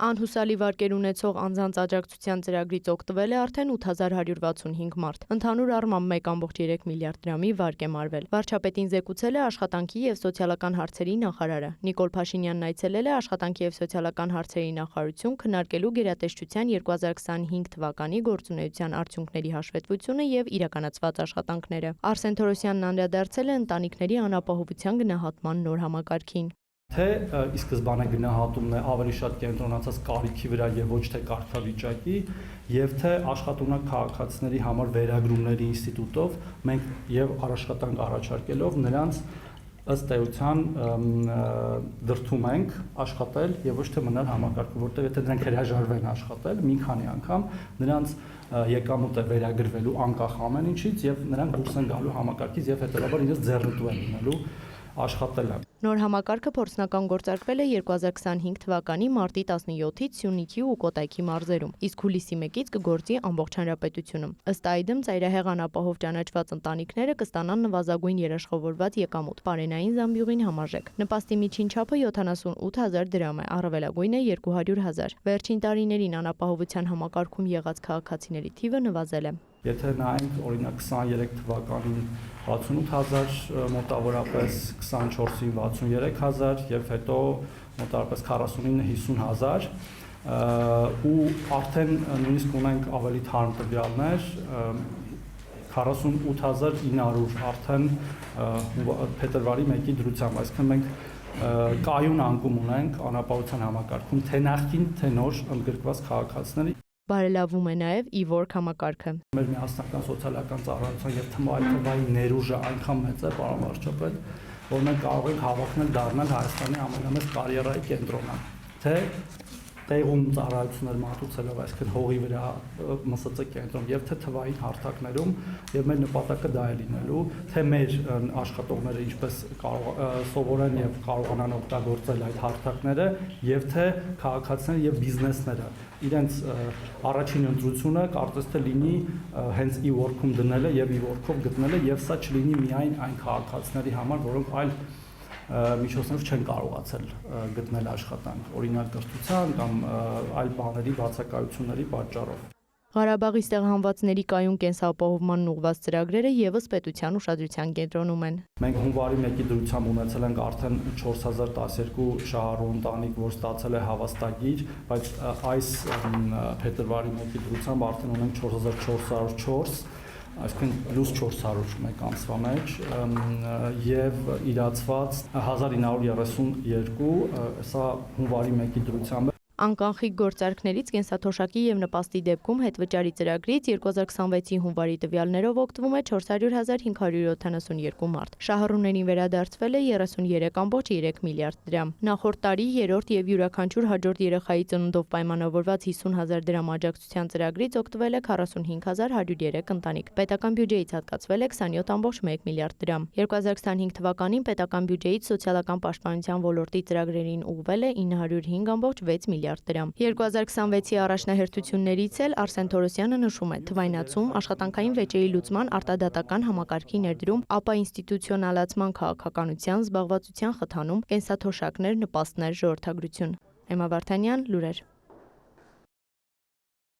Անհուսալի վարկեր ունեցող անձանց աջակցության ծրագրից օգտվել է արդեն 8165 մարդ։ Ընդհանուր առմամբ 1,3 միլիարդ դրամի վարկ է մարվել։ Վարչապետին զեկուցել է աշխատանքի և սոցիալական հարցերի նախարարը։ Նիկոլ Փաշինյանն այցելել է աշխատանքի և սոցիալական հարցերի նախարարություն քննարկելու գերատեսչության 2025 թվականի գործունեության արդյունքների հաշվետվությունը և իրականացված աշխատանքները։ Արսեն Թորոսյանն անդրադարձել է ընտանիքների անապահովության գնահատման նոր համակարգին։ Թե ի սկզբանե գնահատումն է ավելի շատ կենտրոնացած կարիքի վրա եւ ոչ թե կարգավիճակի, եւ թե աշխատունակ քաղաքացիների համար վերագրումների ինստիտուտով մենք եւ աշխատանք առաջարկելով նրանց ըստ էության դրդում ենք աշխատել եւ ոչ թե մնալ համակարգում, որտեղ եթե նրանք հրաժարվեն աշխատել մի քանի անգամ, նրանց եկամուտը վերագրվելու անկախ ամեն ինչից եւ նրանք դուրս են գալու համակարգից եւ հետեւաբար իրենց ձեռնտու են լինելու աշխատելը։ Նոր համակարգը փորձնական գործարկվել է 2025 թվականի մարտի 17-ից Սյունիքի ու Կոտայքի մարզերում, իսկ հուլիսի 1-ից կգործի ամբողջ հանրապետությունում։ Ըստ այդմ ծայրահեղ անապահով ճանաչված ընտանիքները կստանան նվազագույն երաշխավորված եկամուտ, պարենային զամբյուղին համարժեք։ Նպաստի միջին չափը 78,000 դրամ է, առավելագույնը 200,000։ Վերջին տարիներին անապահովության համակարգում եղած քաղաքացիների թիվը նվազել է։ Եթե նայենք օրինակ 23 թվականին 68,000 մոտավորապես, 24-ին 63,000 եւ հետո մոտավորապես 49-50,000 ու արդեն նույնիսկ ունենք ավելի թարմ տվյալներ 48,900 արդեն փետրվարի 1-ի դրությամբ, այսինքն մենք կայուն անկում ունենք անապահովության համակարգում թե նախկին թե նոր ընդգրկված քաղաքացիների։ Բարելավում է նաև e-work համակարգը։ Մեր միասնական սոցիալական ծառայության եւ թվային ներուժը այնքան մեծ է, պարոն վարչապետ, որ մենք կարող ենք հավակնել դառնալ Հայաստանի ամենամեծ կարիերայի կենտրոնը, թե տեղում ծառայություններ մատուցելով, այսինքն հողի վրա ՄՍԾ կենտրոն եւ թե թվային հարթակներում եւ մեր նպատակը դա է լինելու, թե մեր աշխատողները ինչպես սովորեն եւ կարողանան օգտագործել այդ հարթակները եւ թե քաղաքացիները եւ բիզնեսները իրենց առաջին ընտրությունը կարծես թե լինի հենց e-work-ում դնելը եւ e-work-ով գտնելը եւ սա չլինի միայն այն քաղաքացիների համար, որոնք այլ միջոցներով չեն կարողացել գտնել աշխատանք, օրինակ կրթության կամ այլ բաների բացակայությունների պատճառով։ Ղարաբաղի ստեղահանվածների կայուն կենսապահովման ուղղված ծրագրերը եւս պետության ուշադրության կենտրոնում են։ Մենք հունվարի 1-ի դրությամբ ունեցել ենք արդեն 4012 շահառու ընտանիք, որ ստացել է հավաստագիր, բայց այս փետրվարի 1-ի դրությամբ արդեն ունենք 4404, այսինքն պլյուս 400 մեկ ամսվա մեջ եւ իրացված 1932, սա հունվարի 1-ի դրությամբ է։ Անկանխիկ գործարքներից կենսաթոշակի եւ նպաստի դեպքում հետվճարի ծրագրից 2026-ի հունվարի տվյալներով օգտվում է 400,572 մարդ։ Շահառուներին վերադարձվել է 33,3 միլիարդ դրամ։ Նախորդ տարի երրորդ եւ յուրաքանչյուր հաջորդ երեխայի ծնունդով պայմանավորված 50,000 դրամ աջակցության ծրագրից օգտվել է 45,103 ընտանիք։ Պետական բյուջեից հատկացվել է 27,1 միլիարդ դրամ։ 2025 թվականին պետական բյուջեից սոցիալական պաշտպանության ոլորտի ծրագրերին ուղղվել է 905,6 միլիարդ դրամ։ 2026-ի առաջնահերթություններից էլ Արսեն Թորոսյանը նշում է թվայնացում, աշխատանքային վեճերի լուծման արտադատական համակարգի ներդրում, ապա ինստիտուցիոնալացման քաղաքականության, զբաղվածության խթանում, կենսաթոշակներ, նպաստներ, ժողովրդագրություն։ Էմմա Վարդանյան, լուրեր։